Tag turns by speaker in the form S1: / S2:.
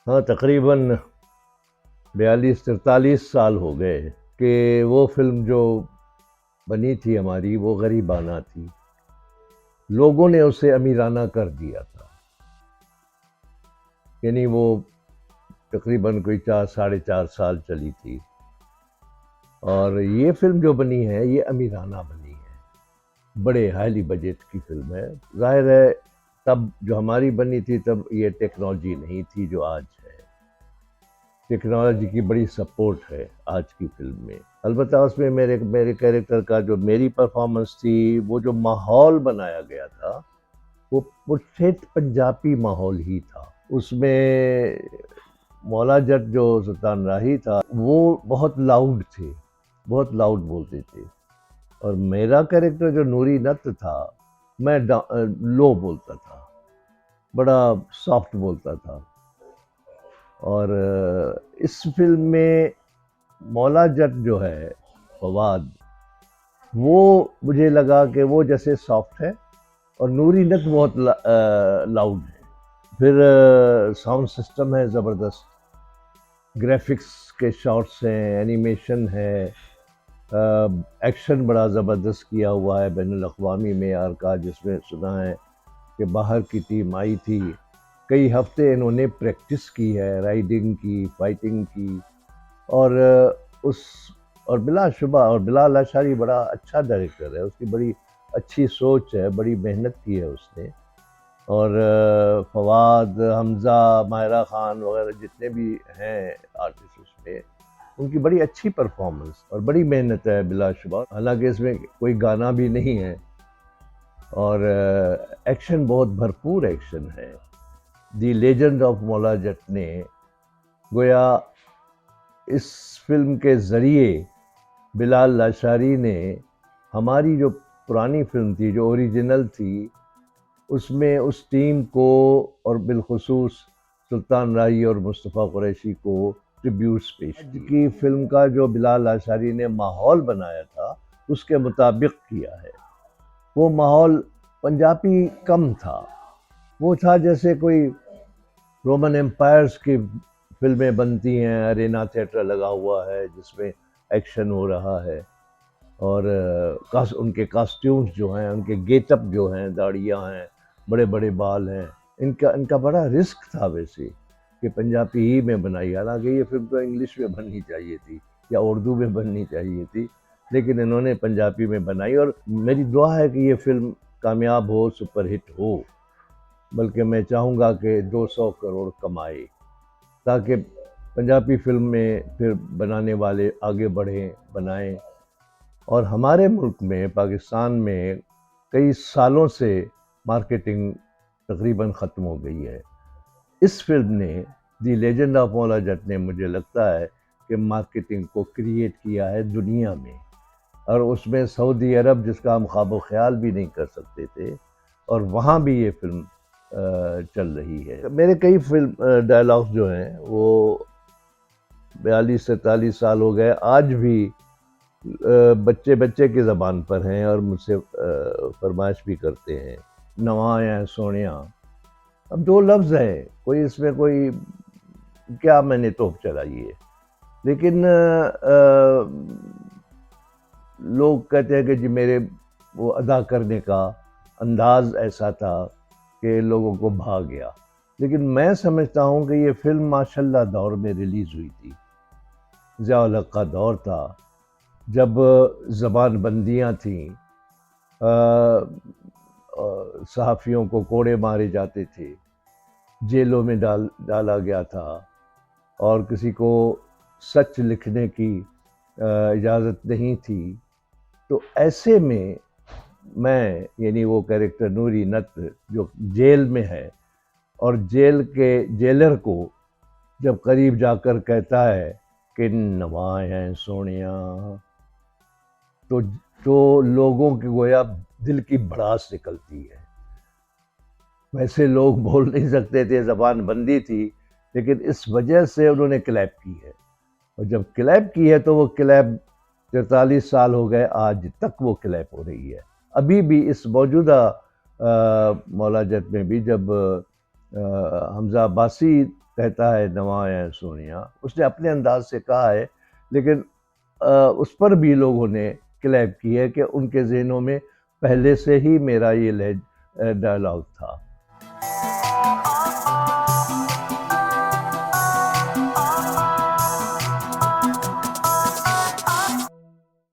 S1: हाँ, तकरीबन 42-43 साल हो गए कि वो फ़िल्म जो बनी थी हमारी, वो गरीबाना थी। लोगों ने उसे अमीराना कर दिया था। यानी वो तकरीबन कोई 4 साढ़े 4 साल चली थी और ये फ़िल्म जो बनी है, ये अमीराना बनी है। बड़े हाईली बजट की फ़िल्म है। ज़ाहिर है, तब जो हमारी बनी थी, तब ये टेक्नोलॉजी नहीं थी जो आज है। टेक्नोलॉजी की बड़ी सपोर्ट है आज की फ़िल्म में। अलबत्ता उसमें मेरे मेरे कैरेक्टर का जो मेरी परफ़ॉर्मेंस थी, वो जो माहौल बनाया गया था, वो ठेठ पंजाबी माहौल ही था। उसमें मौला जट जो सुल्तान राही था, वो बहुत लाउड थे, बहुत लाउड बोलते थे। और मेरा कैरेक्टर जो नूरी नत था, मैं लो बोलता था, बड़ा सॉफ्ट बोलता था। और इस फ़िल्म में मौला जट जो है, फवाद, वो मुझे लगा कि वो जैसे सॉफ्ट है और नूरी नत बहुत लाउड है। फिर साउंड सिस्टम है ज़बरदस्त, ग्राफिक्स के शॉट्स हैं, एनिमेशन है, एक्शन बड़ा ज़बरदस्त किया हुआ है बैनुल अक़वामी मेयार का, जिसमें सुना है कि बाहर की टीम आई थी, कई हफ्ते इन्होंने प्रैक्टिस की है, राइडिंग की, फाइटिंग की। और उस और बिलाशुबा और बिलाल अशारी बड़ा अच्छा डायरेक्टर है, उसकी बड़ी अच्छी सोच है, बड़ी मेहनत की है उसने। और फवाद, हमज़ा, माहिरा ख़ान वगैरह जितने भी हैं आर्टिस्ट उसमें, उनकी बड़ी अच्छी परफॉर्मेंस और बड़ी मेहनत है बिलाशुबा। हालांकि इसमें कोई गाना भी नहीं है और एक्शन बहुत भरपूर एक्शन है। दी लेजेंड ऑफ मौला जट ने गोया इस फिल्म के ज़रिए बिलाल लाशारी ने हमारी जो पुरानी फिल्म थी, जो ओरिजिनल थी, उसमें उस टीम को और बिलखुसूस सुल्तान राही और मुस्तफ़ा कुरैशी को ट्रिब्यूट्स पेश की। फिल्म का जो बिलाल लाशारी ने माहौल बनाया था, उसके मुताबिक किया है। वो माहौल पंजाबी कम था, वो था जैसे कोई रोमन एम्पायर्स की फिल्में बनती हैं, अरेना थिएटर लगा हुआ है जिसमें एक्शन हो रहा है। और उनके कॉस्ट्यूम्स जो हैं, उनके गेटअप जो हैं, दाढ़ियाँ हैं, बड़े बड़े बाल हैं, इनका इनका बड़ा रिस्क था वैसे कि पंजाबी ही में बनाई। हालांकि ये फिल्म तो इंग्लिश में बननी चाहिए थी या उर्दू में बननी चाहिए थी, लेकिन इन्होंने पंजाबी में बनाई। और मेरी दुआ है कि ये फिल्म कामयाब हो, सुपरहिट हो, बल्कि मैं चाहूँगा कि 200 करोड़ कमाए, ताकि पंजाबी फिल्म में फिर बनाने वाले आगे बढ़ें, बनाएं। और हमारे मुल्क में, पाकिस्तान में, कई सालों से मार्केटिंग तकरीबन ख़त्म हो गई है। इस फिल्म ने, दी लेजेंड ऑफ मौला जट ने, मुझे लगता है कि मार्केटिंग को क्रिएट किया है दुनिया में। और उसमें सऊदी अरब, जिसका हम ख्वाब ख्याल भी नहीं कर सकते थे, और वहाँ भी ये फिल्म चल रही है। मेरे कई फिल्म डायलॉग्स जो हैं, वो 42-43 साल हो गए, आज भी बच्चे बच्चे की ज़बान पर हैं और मुझसे फरमाइश भी करते हैं, नवा या सोनिया। अब दो लफ्ज़ हैं, कोई इसमें कोई क्या मैंने तोप चलाई है, लेकिन लोग कहते हैं कि जी मेरे वो अदा करने का अंदाज़ ऐसा था कि लोगों को भा गया। लेकिन मैं समझता हूँ कि ये फ़िल्म माशाल्लाह दौर में रिलीज़ हुई थी, ज़िया-उल हक़ का दौर था, जब ज़बान बंदियाँ थीं, सहाफ़ियों को कोड़े मारे जाते थे, जेलों में डाला गया था, और किसी को सच लिखने की इजाज़त नहीं थी। तो ऐसे में मैं, यानी वो कैरेक्टर नूरी नत जो जेल में है, और जेल के जेलर को जब करीब जाकर कहता है कि नवा है सोनिया, तो लोगों की गोया दिल की भड़ास निकलती है। वैसे लोग बोल नहीं सकते थे, ज़बान बंदी थी, लेकिन इस वजह से उन्होंने क्लैप की है। और जब क्लैप की है तो वो क्लैप 43 साल हो गए, आज तक वो क्लैप हो रही है। अभी भी इस मौजूदा मौला जट में भी, जब हमज़ा अब्बासी कहता है नवाया सोनिया, उसने अपने अंदाज से कहा है, लेकिन उस पर भी लोगों ने क्लैप की है कि उनके ज़हनों में पहले से ही मेरा ये डायलॉग था।